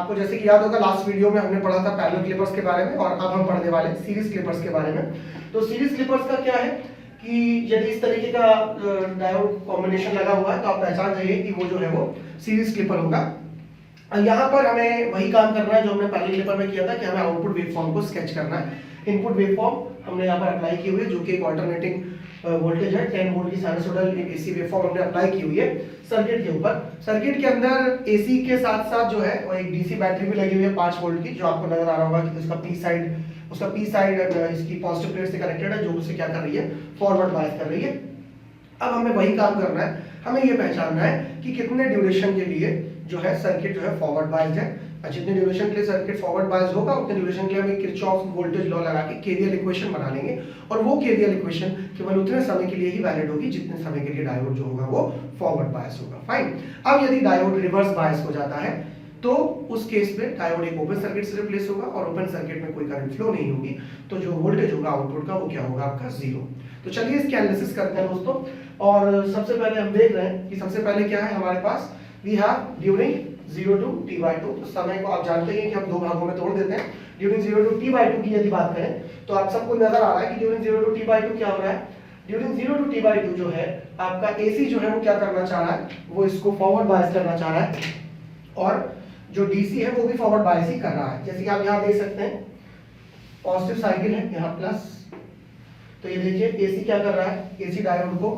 आपको जैसे कि याद होगा लास्ट वीडियो में हमने पढ़ा था पैरेलल क्लिपर्स के बारे में, और अब हम पढ़ने वाले हैं सीरीज क्लिपर्स के बारे में। तो सीरीज क्लिपर्स का क्या है कि यदि इस तरीके का डायोड कॉम्बिनेशन लगा हुआ है तो आप पहचान जाइए कि वो जो है वो सीरीज क्लिपर होगा। यहाँ पर हमें वही काम करना है जो हमने पहले क्लिपर में किया था कि हमें आउटपुट वेवफॉर्म को स्केच करना है। इनपुट वेवफॉर्म हमने यहाँ पर अप्लाई की हुई है जो कि एक अल्टरनेटिंग वोल्टेज है, 10 वोल्ट की साइनसॉइडल एसी वेवफॉर्म हमने अप्लाई की हुई है सर्किट के ऊपर। सर्किट के अंदर एसी के साथ साथ जो है वो एक डीसी बैटरी भी लगी हुई है 5 वोल्ट की, जो आपको नजर आ रहा होगा कि उसका पी साइड इसकी पॉजिटिव प्लेट से कनेक्टेड है, जो उसे क्या कर रही है, फॉरवर्ड बायस कर रही है। अब हमें वही काम करना है, हमें ये पहचानना है कि कितने ड्यूरेशन के लिए जो है सर्किट जो है फॉरवर्ड बायस्ड है। जितने ड्यूरेशन के लिए सर्किट फॉरवर्ड बायस्ड होगा उतने ड्यूरेशन के लिए हम किरचॉफ वोल्टेज लॉ लगा के केवीएल इक्वेशन बना लेंगे, और वो केवीएल इक्वेशन केवल उतने समय के लिए ही वैलिड होगी जितने समय के लिए डायोड जो होगा वो फॉरवर्ड बायस होगा। फाइन। अब यदि डायोड रिवर्स बायस हो जाता है तो उस केस में डायोड एक ओपन सर्किट से रिप्लेस होगा, और ओपन सर्किट में कोई करंट फ्लो नहीं होगी, तो जो वोल्टेज होगा आउटपुट का वो क्या होगा, आपका 0। तो चलिए इसके एनालिसिस करते हैं दोस्तों। और सबसे पहले हम देख रहे हैं कि सबसे पहले क्या है हमारे पास, we have during 0 to t/2। तो समय को आप जानते हैं कि हम दो भागों में तोड़ देते हैं। ड्यूरिंग 0 to t/2 की यदि बात करें तो आप सबको नजर आ रहा है कि ड्यूरिंग 0 to t/2 क्या हो रहा है। ड्यूरिंग 0 to t/2 जो है आपका एसी जो है वो क्या करना चाह रहा है, वो इसको फॉरवर्ड बायस करना चाह रहा है, और जो डीसी है वो भी फॉरवर्ड बायस ही कर रहा है। जैसे कि आप यहाँ देख सकते हैं पॉजिटिव साइकिल है यहाँ प्लस, तो ये देखिए एसी क्या कर रहा है, एसी डायोड को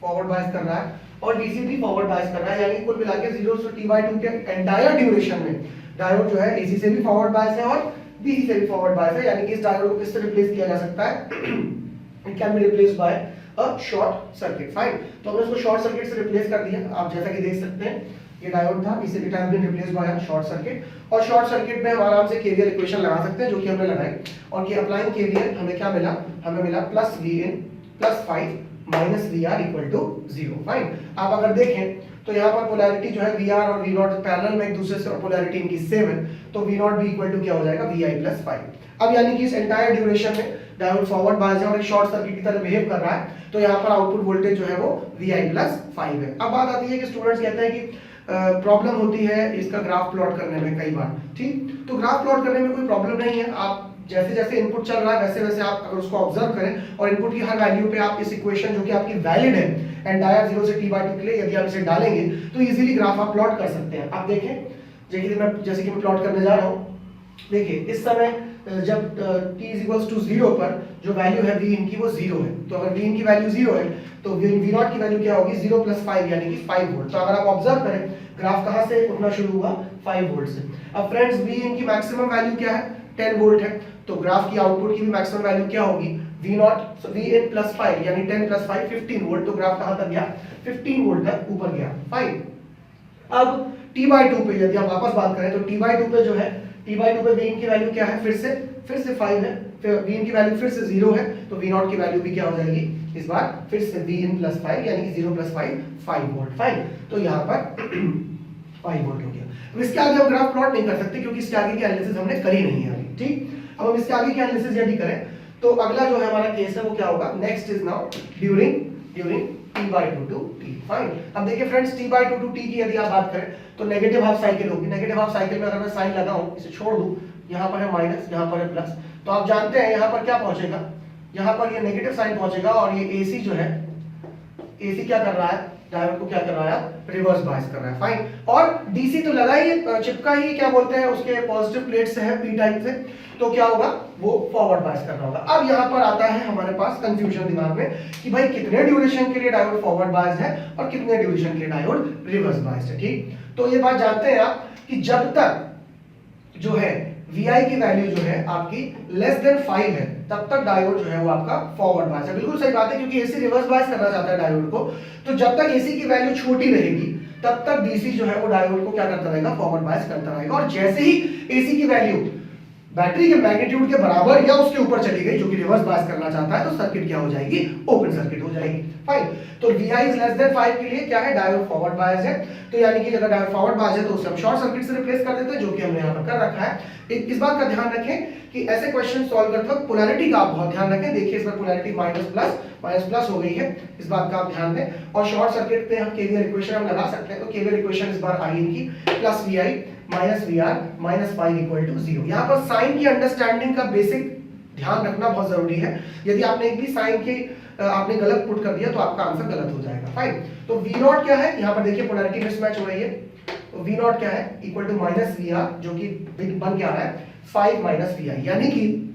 फॉरवर्ड बायस कर रहा है और डीसी भी फॉरवर्ड बायस कर रहा है, यानी कुल मिला के 0 से t/2 के एंटायर ड्यूरेशन में डायोड जो है एसी से भी फॉरवर्ड बायस है और डीसी से भी फॉरवर्ड बायस है। यानी कि इस डायोड को किससे रिप्लेस किया जा सकता है, it can be replaced by a short circuit. Fine. तो हमने इसको शॉर्ट सर्किट से रिप्लेस कर दिया। आप जैसा कि देख सकते हैं ये डायोड था, इसे it has been replaced by a short circuit, और शॉर्ट सर्किट में हम आराम से केवीएल इक्वेशन लगा सकते हैं जो कि हमने लगाई, और कि अप्लाइंग केवीएल हमें क्या मिला, हमें मिला +Vin + 5 -VR = 0। फाइन। आप अगर देखें तो यहाँ पर पोलैरिटी जो है VR और V0 पैरेलल में एक दूसरे से, और पोलैरिटी इनकी सेम है, तो V0 भी इक्वल टू क्या हो जाएगा, Vi + 5। अब यानी कि इस एंटायर ड्यूरेशन में डायोड फॉरवर्ड बायस है और एक शॉर्ट सर्किट की तरह बिहेव कर रहा है, तो यहाँ पर आउटपुट वोल्टेज जो है वो Vi + 5 है। अब बात आती है कि स्टूडेंट्स कहते हैं कि प्रॉब्लम होती है इसका ग्राफ प्लॉट करने में कई बार, ठीक। तो ग्राफ प्लॉट करने में कोई प्रॉब्लम नहीं है, आप जैसे जैसे इनपुट चल रहा है वैसे वैसे आप अगर उसको ऑब्जर्व करें और इनपुट की हर वैल्यू पे आप इस इक्वेशन जो कि आपकी वैलिड है एंटायर 0 से t/2 के लिए, यदि आप इसे डालेंगे तो इजीली ग्राफ आप प्लॉट कर सकते हैं। आप देखें जैसे कि मैं प्लॉट करने जा रहा हूं, देखिए इस समय जब t = 0 पर जो वैल्यू है v इनकी वो 0 है, तो अगर v इनकी वैल्यू 0 है तो v0 की वैल्यू क्या होगी, 0 + 5 यानी कि 5 वोल्ट। तो अगर आप ऑब्जर्व करें ग्राफ कहां से उठना शुरू हुआ, 5 वोल्ट से। अब फ्रेंड्स v इनकी मैक्सिमम वैल्यू क्या है, 10 वोल्ट है, तो ग्राफ की आउटपुट की भी मैक्सिमम वैल्यू क्या होगी, Vin + 5 यानी 10 + 5 15 वोल्ट। तो ग्राफ कहां तक गया, 15 वोल्ट तक ऊपर गया। फाइन। अब t/2 पे यदि हम वापस बात करें तो t/2 पे जो है, t/2 पे Vin की वैल्यू क्या है, फिर से 5 है, फिर Vin की वैल्यू फिर से 0 है, तो V0 की वैल्यू भी क्या हो जाएगी, इस बार फिर से Vin + 5 यानी कि 0 + 5 5 वोल्ट। फाइन। तो यहाँ पर 5 वोल्ट हो गया। अब इसके आगे हम ग्राफ प्लॉट नहीं कर सकते क्योंकि इसके आगे की एनालिसिस हमने करी नहीं है अभी, ठीक। अब हम इसके आगे की एनालिसिस यदि करें तो अगला जो है हमारा केस है वो क्या होगा, next is now during t/2 to t। Fine. अब देखिए फ्रेंड्स t/2 to t की यदि आप बात करें तो नेगेटिव हाफ साइकिल होगी। नेगेटिव हाफ साइकिल में अगर मैं साइन लगाऊं, इसे छोड़ दूं, यहाँ पर है माइनस, यहाँ पर है प्लस, तो आप जानते हैं यहाँ पर क्या पहुंचेगा, यहाँ पर ये नेगेटिव साइन पहुंचेगा, और ये एसी जो है, एसी क्या कर रहा है, डायोड को क्या कर रहा है, रिवर्स बायस कर रहा है। फाइन। और डीसी तो लगा ही, चिपका ही क्या बोलते हैं उसके पॉजिटिव प्लेट से है, पी टाइप से, तो क्या होगा, वो फॉरवर्ड बायस कर रहा होगा। अब यहाँ पर आता है हमारे पास कंफ्यूजन दिमाग में कि भाई कितने ड्यूरेशन के लिए डायोड फॉरवर्ड बायस है और कितने ड्यूरेशन के लिए डायोड रिवर्स बायस है, ठीक। तो ये बात जानते हैं आप कि जब तक जो है VI की वैल्यू जो है आपकी <5 है तब तक डायोड जो है वो आपका फॉरवर्ड बायस है। बिल्कुल सही बात है, क्योंकि एसी रिवर्स बायस करना चाहता है डायोड को, तो जब तक एसी की वैल्यू छोटी रहेगी तब तक डीसी जो है वो डायोड को क्या करता रहेगा, फॉरवर्ड बायस करता रहेगा, और जैसे ही एसी की वैल्यू बैटरी के मैग्नीट्यूड के बराबर या उसके ऊपर चली गई जो कि रिवर्स बायस करना चाहता है, तो सर्किट क्या हो जाएगी, ओपन सर्किट हो जाएगी। फाइन। तो VI <5 के लिए क्या है, डायोड फॉरवर्ड बायस है, तो यानी कि अगर डायोड फॉरवर्ड बायस है तो उसे हम शॉर्ट सर्किट से रिप्लेस कर देते हैं, जो कि हमने यहाँ पर कर रखा है। इस बात का ध्यान रखें कि ऐसे क्वेश्चन सॉल्व करते वक्त पोलैरिटी का आप बहुत ध्यान रखें। देखिए इस बार पोलैरिटी माइनस प्लस हो गई है, इस बात का आप ध्यान दें। और शॉर्ट सर्किट पे हम केवीएल इक्वेशन हम लगा सकते हैं, तो केवीएल इक्वेशन इस बार आई इनकी +Vi minus V R minus 5 equal to 0। यहाँ पर साइन की अंडरस्टैंडिंग का बेसिक ध्यान रखना बहुत जरूरी है। यदि आपने एक भी साइन के आपने गलत पुट कर दिया तो आपका आंसर गलत हो जाएगा। फाइन, तो वी नॉट क्या है, यहाँ पर देखिए पोलैरिटी मिसमैच हो रही है। तो वी नॉट क्या है, equal to minus V R, जो कि बन क्या रहा है 5 माइनस वी आई, यानी कि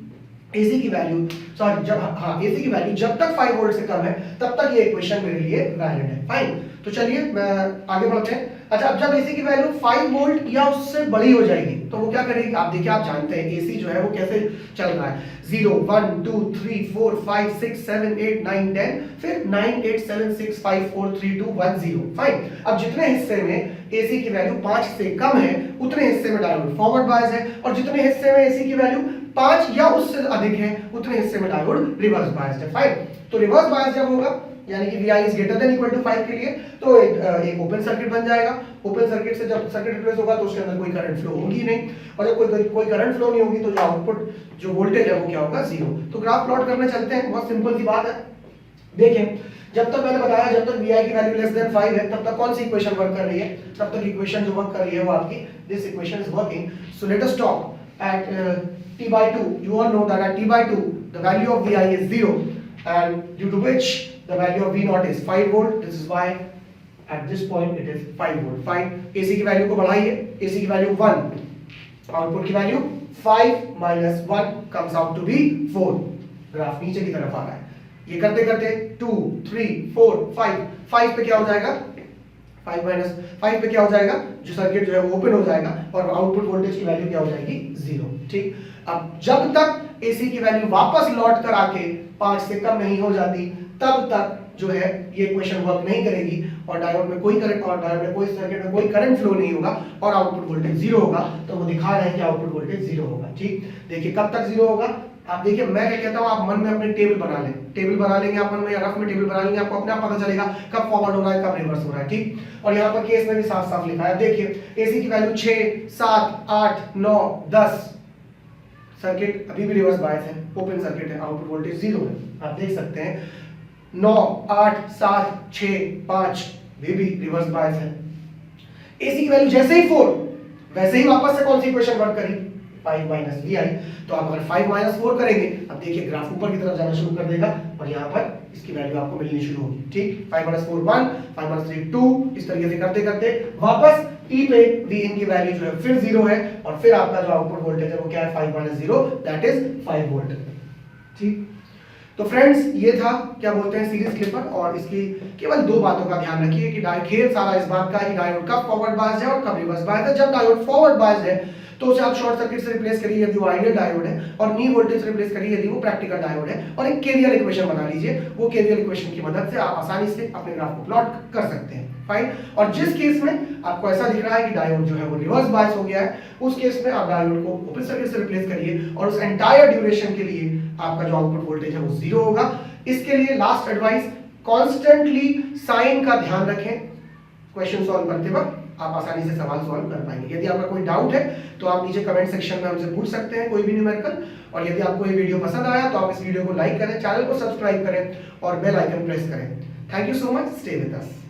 एसी की वैल्यू सॉरी जब एसी की वैल्यू जब तक 5 वोल्ट से कम है तब तक ये इक्वेशन मेरे लिए वैलिड है। फाइन, तो चलिए आगे बढ़ते हैं। अच्छा, अब जब एसी की वैल्यू 5 वोल्ट या उससे बड़ी हो जाएगी तो वो क्या करेगी, आप देखिए, आप जानते हैं एसी जो है वो कैसे चल रहा है, 0 1 2 3 4 5 6 7 8 9 10, फिर 9 8 7 6 5 4 3 2 1 0। फाइन, अब जितने हिस्से में एसी की वैल्यू 5 से कम है उतने हिस्से में डायोड फॉरवर्ड बायस है, और जितने हिस्से में एसी की वैल्यू 5 या उससे अधिक है उतने हिस्से में डायोड रिवर्स बायस्ड है। फाइन, तो रिवर्स बायस जब होगा यानी कि Vi is greater than equal to 5 के लिए तो एक ओपन सर्किट बन जाएगा। ओपन सर्किट से जब सर्किट रिप्लेस होगा तो उसके अंदर कोई करंट फ्लो होगी नहीं, और जब कोई करंट फ्लो नहीं होगी तो जो आउटपुट जो वोल्टेज है वो क्या होगा, 0। तो ग्राफ प्लॉट करने चलते हैं, बहुत सिंपल सी बात है। देखें, जब तक मैंने बताया जब तक Vi की वैल्यू लेस देन 5 है तब तक कौन सी इक्वेशन वर्क कर रही है, तब तक इक्वेशन जो वर्क कर रही है वो आपकी this equation is working. So let us talk eight t/2, you all know that at t/2 the value of Vi is 0 and due to which the value of V naught is 5 volt. This is why at this point it is 5 volt. Fine, AC की value को बढ़ाइए, AC की value 1, output की value 5 minus 1 comes out to be 4। Graph नीचे की तरफ आ रहा है। ये करते करते 2 3 4 5 पे क्या हो जाएगा, 5 minus 5 पे क्या हो जाएगा, जो सर्किट जो है वो ओपन हो जाएगा और आउटपुट वोल्टेज की वैल्यू क्या हो जाएगी, 0। ठीक, अब जब तक एसी की वैल्यू वापस लौट कर आके 5 से कम नहीं हो जाती तब तक जो है ये इक्वेशन वर्क नहीं करेगी और डायोड में कोई करंट और डायोड में कोई सर्किट में कोई करंट फ्लो नहीं होगा और आउटपुट वोल्टेज 0 होगा। तो वो दिखा रहे हैं कि आउटपुट वोल्टेज 0 होगा। ठीक, देखिए कब तक 0 होगा, आप देखिए, मैं क्या कहता हूं, आप मन में अपने टेबल बना लें, टेबल बना लेंगे आप मन में या रफ में टेबल बना लेंगे, आपको अपने आप पता चलेगा कब फॉरवर्ड हो रहा है कब रिवर्स हो रहा है। ठीक, और यहाँ पर केस में भी साफ साफ लिखा है, देखिए एसी की वैल्यू 6 7 8 9 10, सर्किट अभी भी रिवर्स बायस है, ओपन सर्किट है, आउटपुट वोल्टेज 0 है, आप देख सकते हैं। 9 8 7 6 5 भी रिवर्स बायस है। एसी की वैल्यू जैसे ही 4 वैसे ही वापस से कौन सी इक्वेशन वर्क करी, 5 minus Vi। तो आप अगर 5 minus 4 करेंगे, अब देखिए ग्राफ ऊपर की तरफ जाना शुरू कर देगा और यहाँ पर इसकी वैल्यू आपको मिलनी शुरू होगी। ठीक, 5 minus 4 1, 5 minus 3 2, इस तरीके से करते करते वापस t पे Vin की वैल्यू जो है फिर 0 है और फिर आपका जो आउटपुट वोल्टेज है वो क्या है, 5 minus 0, दैट इज 5 वोल्ट। ठीक, तो फ्रेंड्स ये था क्या बोलते हैं सीरीज क्लिपर, और इसकी केवल 2 बातों का ध्यान रखिए कि खेल सारा इस बात का है कि डायोड कब फॉरवर्ड बायस्ड है और कब रिवर्स बायस्ड है। जब डायोड फॉरवर्ड बायस्ड है तो उसे आप शॉर्ट सर्किट से रिप्लेस करिए यदि वो आइडियल डायोड है, और नी वोल्टेज से रिप्लेस करिए यदि वो प्रैक्टिकल डायोड है, और एक केवीएल इक्वेशन बना लीजिए। वो केवीएल इक्वेशन की मदद से आप आसानी से अपने ग्राफ को प्लॉट कर सकते हैं। फाइन, और जिस केस में आपको ऐसा दिख रहा है कि डायोड जो है वो रिवर्स बायस हो गया है, उस केस में आप डायोड को ओपन सर्किट से रिप्लेस करिए और उस एंटायर ड्यूरेशन के लिए आपका जो आउटपुट वोल्टेज है वो 0 होगा। इसके लिए लास्ट एडवाइस, कॉन्स्टेंटली साइन का ध्यान रखें, क्वेश्चन सॉल्व करते वक्त आप आसानी से सवाल सॉल्व कर पाएंगे। यदि आपका कोई डाउट है तो आप नीचे कमेंट सेक्शन में हमसे पूछ सकते हैं कोई भी न्यूमेरिकल, और यदि आपको ये वीडियो पसंद आया तो आप इस वीडियो को लाइक करें, चैनल को सब्सक्राइब करें और बेल आइकन प्रेस करें। Thank you so much, stay with us.